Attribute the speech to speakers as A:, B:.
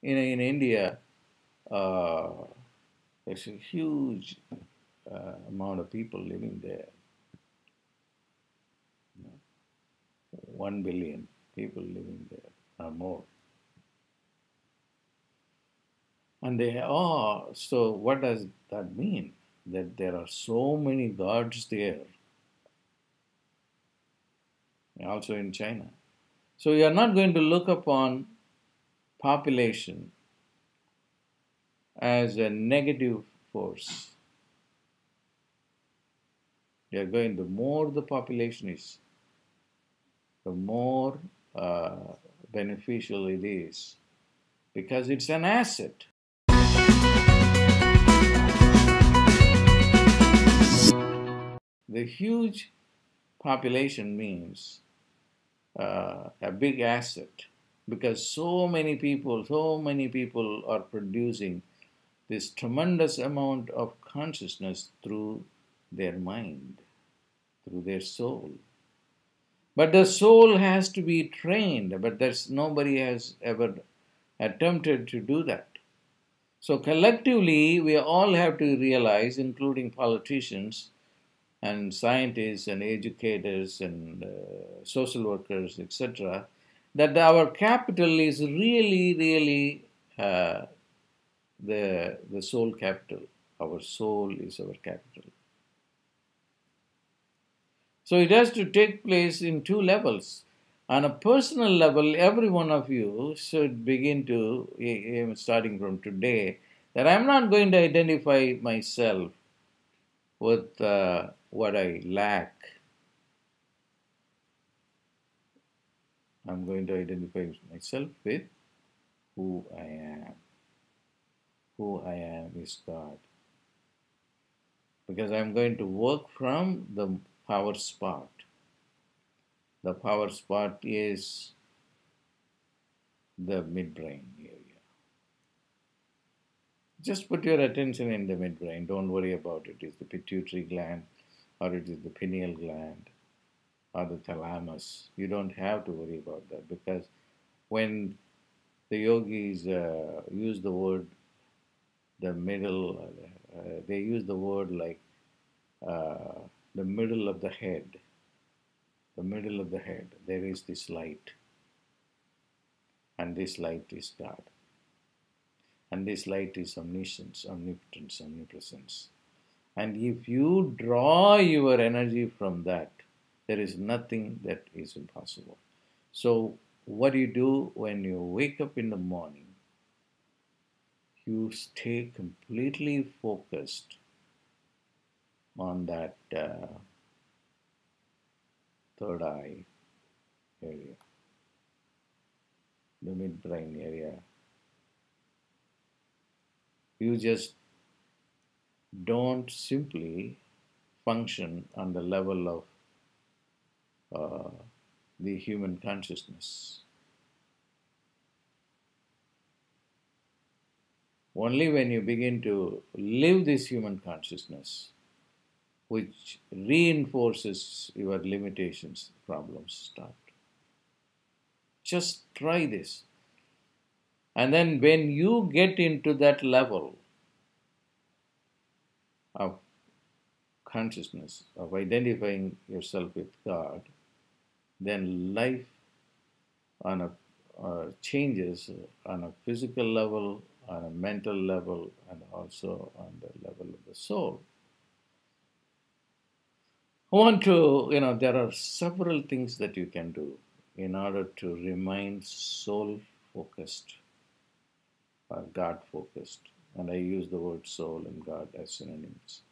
A: In India, uh, there's a huge amount of people living there. 1 billion people living there or more. And they are, so what does that mean? That there are so many gods there, also in China. So you are not going to look upon population as a negative force. You are going, the more the population is, the more uh, beneficial it is because it's an asset. The huge population means a big asset because so many people are producing this tremendous amount of consciousness through their mind, through their soul. But the soul has to be trained, but there's nobody has ever attempted to do that. So collectively, we all have to realize, including politicians and scientists and educators and social workers, etc., that our capital is really uh, the soul capital. Our soul is our capital. So it has to take place in two levels. On a personal level, every one of you should begin to, starting from today, that I'm not going to identify myself with what I lack. I'm going to identify myself with who I am. Who I am is God. Because I'm going to work from the power spot. The power spot is the midbrain area. Just put your attention in the midbrain. Don't worry about it. It's the pituitary gland, or it is the pineal gland, or the thalamus. You don't have to worry about that because when the yogis use the word the middle, they use the word like uh, the middle of the head. The middle of the head, there is this light, and this light is God. And this light is omniscience, omnipotence, omnipresence. And if you draw your energy from that, there is nothing that is impossible. So, what do you do when you wake up in the morning? You stay completely focused on that third eye area, the midbrain area. You just don't simply function on the level of uh, the human consciousness. Only when you begin to live this human consciousness, which reinforces your limitations, problems start. Just try this. And then when you get into that level of consciousness, of identifying yourself with God, then life on a changes on a physical level, on a mental level, and also on the level of the soul. I want to, there are several things that you can do in order to remain soul focused or God focused. And I use the word soul and God as synonyms.